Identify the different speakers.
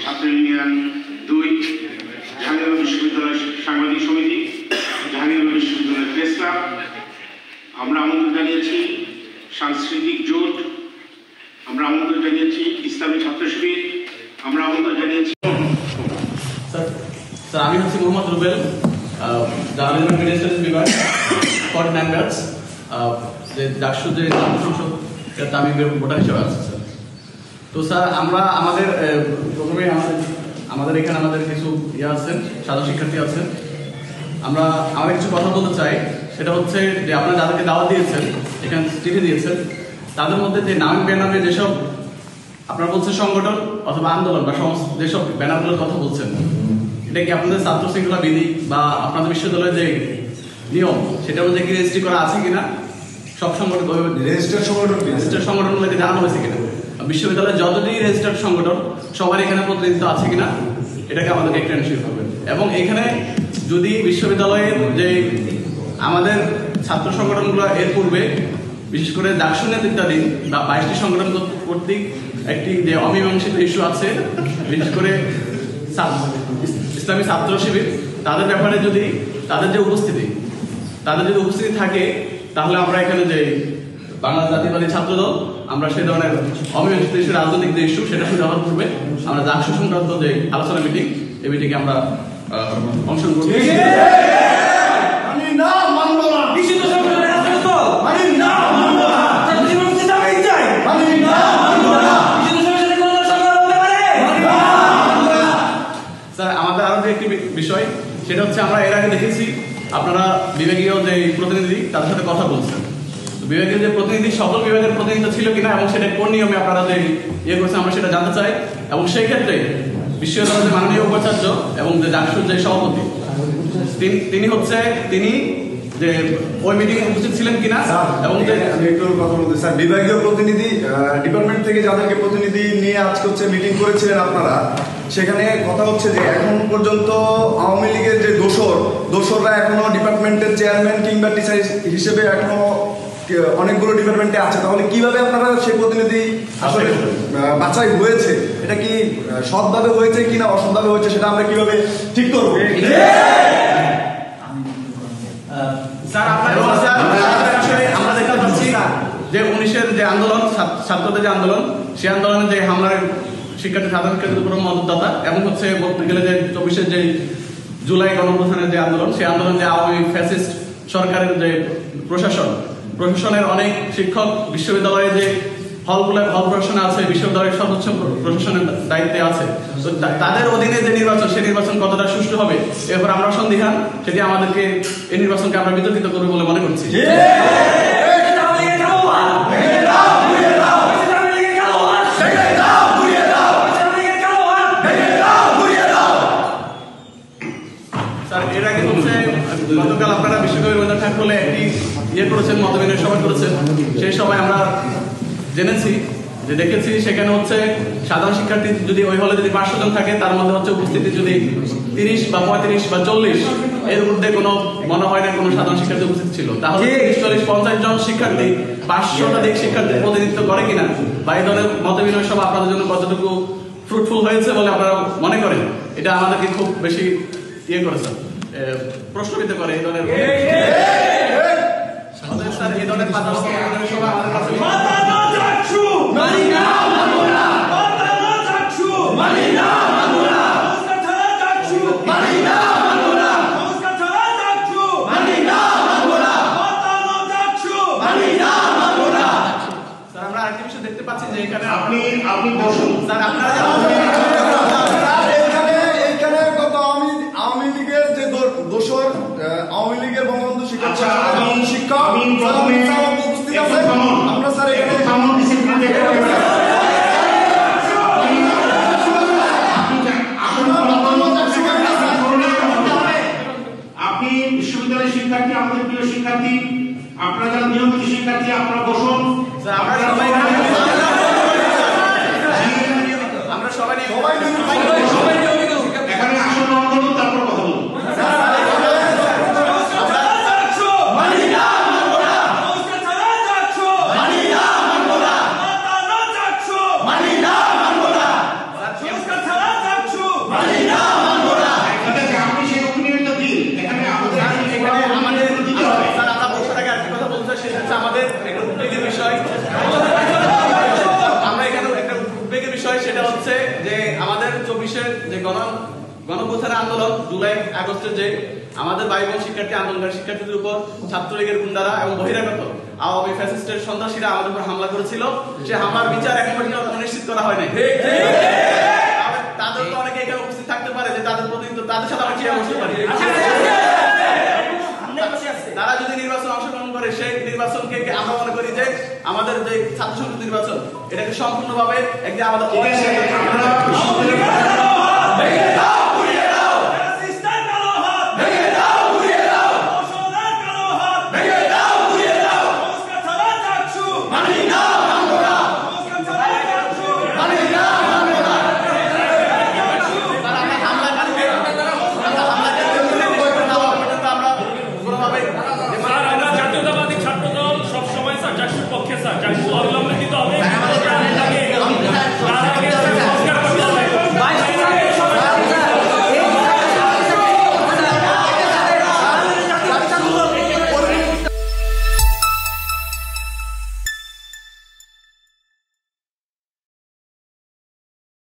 Speaker 1: ছাত্র ইউনিয়ন 2, জাহাঙ্গীরনগর বিশ্ববিদ্যালয় সাংবাদিক সমিতি, জাহাঙ্গীরনগর বিশ্ববিদ্যালয় প্রেস ক্লাব, আমরা আমন্ত্রণ জানিয়েছি সাংস্কৃতিক জোট, আমরা আমন্ত্রণ জানিয়েছি ইসলামী ছাত্র শিবির, আমরা আমন্ত্রণ জানিয়েছি।
Speaker 2: স্যার আমি হচ্ছি মোহাম্মদ রুবেল, জাহাঙ্গীরনগর মিডিয়া স্টাডিজ বিভাগ 49 ব্যাচ, যে ডাকসু যে সংসদ আমি ভোটার হিসেবে আছি স্যার। তো স্যার আমরা আমাদের প্রথমে আমাদের এখানে আমাদের কিছু আছেন, সাধারণ শিক্ষার্থী আছেন, আমরা কিছু কথা বলতে চাই। সেটা হচ্ছে যে আপনারা যাদেরকে দাওয়াত দিয়েছেন, এখানে চিঠি দিয়েছেন, তাদের মধ্যে যে নাম বেনামে যেসব আপনারা বলছেন সংগঠন অথবা আন্দোলন বা যেসব ব্যানারগুলোর কথা বলছেন, এটা কি আপনাদের ছাত্র শৃঙ্খলা বিধি বা আপনাদের বিশ্ববিদ্যালয়ের যে নিয়ম সেটার মধ্যে কি রেজিস্ট্রি করা আছে কিনা, সব সংগঠন রেজিস্টার্ড সংগঠনগুলোকে জানানো হয়েছে কিনা, বিশ্ববিদ্যালয়ের যতটি রেজিস্টার্ড সংগঠন সবার এখানে প্রতিনিধিত্ব আছে কিনা, এটাকে আমাদেরকে একটু এনশিওর করবেন। এবং এখানে যদি বিশ্ববিদ্যালয়ের যে আমাদের ছাত্র সংগঠনগুলো এর পূর্বে বিশেষ করে ডাকসু নেতৃত্বাধীন বা 22টি সংগঠন কর্তৃক একটি যে অমীমাংসিত ইস্যু আছে, বিশেষ করে ইসলামী ছাত্র শিবির, তাদের ব্যাপারে যদি তাদের যে উপস্থিতি থাকে, তাহলে আমরা এখানে যে বাংলা জাতীয়তাবাদী ছাত্রদল আমরা সেই ধরনের অমীমাংসিত ইস্যু, রাজনৈতিক যে ইস্যু সেটা সুধারণ করবে আমরা ডাকসু সংক্রান্ত যে আলোচনা মিটিং, এই মিটিংয়ে আমরা অংশগ্রহণ করব। স্যার আমাদের আরো একটি বিষয়, সেটা হচ্ছে আমরা এর আগে দেখেছি আপনারা বিভাগীয় যে প্রতিনিধি তাদের সাথে কথা বলছেন, বিভাগীয় যে প্রতিনিধি সকল বিভাগের প্রতিনিধিত্ব ছিল কিনা এবং সেটা কোন নিয়মে আপনারা যে করছেন আমরা সেটা জানতে চাই। এবং সেই ক্ষেত্রে বিশ্ববিদ্যালয়ের যে মাননীয় উপাচার্য এবং যে ডাকসুর যে সভাপতি তিনি যে ওই মিটিং এ উপস্থিত ছিলেন কিনা, এবং
Speaker 3: আমি একটু কথা বলতে স্যার, বিভাগীয় প্রতিনিধি ডিপার্টমেন্ট থেকে যাদেরকে প্রতিনিধি নিয়ে আজকে হচ্ছে মিটিং করেছিলেন আপনারা, সেখানে কথা হচ্ছে যে এখন পর্যন্ত আওয়ামী লীগের যে দোসররা এখনো ডিপার্টমেন্টের চেয়ারম্যান কিংবা টিচার হিসেবে এখনো অনেকগুলো ডিপার্টমেন্টে আছে, তাহলে কিভাবে আপনারা সেই প্রতিনিধি আসলে বাছাই হয়েছে, এটা কি সৎভাবে হয়েছে কিনা অসৎভাবে হয়েছে, সেটা আমরা কিভাবে ঠিক করবো?
Speaker 2: আমরা দেখতে পাচ্ছি যে 19-এর যে আন্দোলন, ছাত্রদের যে আন্দোলন, সেই আন্দোলনের যে হামলার সাধারণ শিক্ষার্থীদের উপর মদতদাতা, এবং হচ্ছে বলতে গেলে যে 24-এর যে জুলাই গণঅভ্যুত্থানের যে আন্দোলন, সেই আন্দোলন যে আওয়ামী ফ্যাসিস্ট সরকারের যে প্রশাসনের অনেক শিক্ষক বিশ্ববিদ্যালয়ে যে হল প্রশাসনে আছে, বিশ্ববিদ্যালয়ের সর্বোচ্চ প্রশাসনের দায়িত্বে আছে, তো তাদের অধীনে যে নির্বাচন, সেই নির্বাচন কতটা সুষ্ঠু হবে এরপর আমরা সন্দিহান, সেটি আমাদেরকে এই নির্বাচনকে আমরা বিতর্কিত করবো বলে মনে করছি। এর আগে হচ্ছে গতকাল আপনারা বিশ্বকবি রবীন্দ্রনাথ ঠাকুর একটি করেছেন, মতবিনিময় সভা করেছেন, সেই সভায় আমরা জেনেছি যে দেখেছি সেখানে হচ্ছে সাধারণ শিক্ষার্থী যদি ওই হলে যদি 500 জন থাকে, তার মধ্যে হচ্ছে উপস্থিতি যদি 30 বা 35 বা 40 এর মধ্যে কোনো মনে হয় না কোনো সাধারণ শিক্ষার্থী উপস্থিত ছিল, তাহলে 40-50 জন শিক্ষার্থী 500 শিক্ষার্থীর প্রতিনিধিত্ব করে কিনা, বা এই ধরনের মতবিনিময় সভা আপনাদের জন্য কতটুকু ফ্রুটফুল হয়েছে বলে আপনারা মনে করেন, এটা আমাদেরকে খুব বেশি করেছে, প্রশ্নবিদ্ধ করে। এই ধরনের আমরা আরেকটি বিষয় দেখতে পাচ্ছি যে এখানে আপনি বসুন স্যার, আপনারা
Speaker 3: আওয়ামী লীগের যে দোসর, আওয়ামী লীগের বঙ্গবন্ধু শিক্ষক আমরা স্যার এখানে
Speaker 1: আপনি বিশ্ববিদ্যালয়ের শিক্ষার্থী, আমাদের প্রিয় শিক্ষার্থী, আপনারা যারা নিয়মিত শিক্ষার্থী, আপনারা বসুন।
Speaker 2: আমরা সেটা হচ্ছে যে আমাদের 24-এর যে গণপ্রথার আন্দোলন, জুলাই আগস্টের যে আমাদের ভাই বোন শিক্ষার্থী আন্দোলনকারী শিক্ষার্থীদের উপর ছাত্রলীগের গুন্ডারা এবং বহিরাগত আওয়ামী ফ্যাসিস্টের সন্ত্রাসীরা আমাদের উপর হামলা করেছিল, সে হামলার বিচার এখন পর্যন্ত নিশ্চিত করা হয় নাই। তাদের তো অনেকে এখানে উপস্থিত থাকতে পারে যে তাদের প্রতিনিধিত্ব, তাদের সাথে আমরা চেয়ার বসতে পারি। তারা যদি নির্বাচন অংশগ্রহণ করে সেই নির্বাচনকে আমরা মনে করি যে আমাদের যে ছাত্র সংসদ নির্বাচন এটাকে সম্পূর্ণভাবে একদিন আমাদের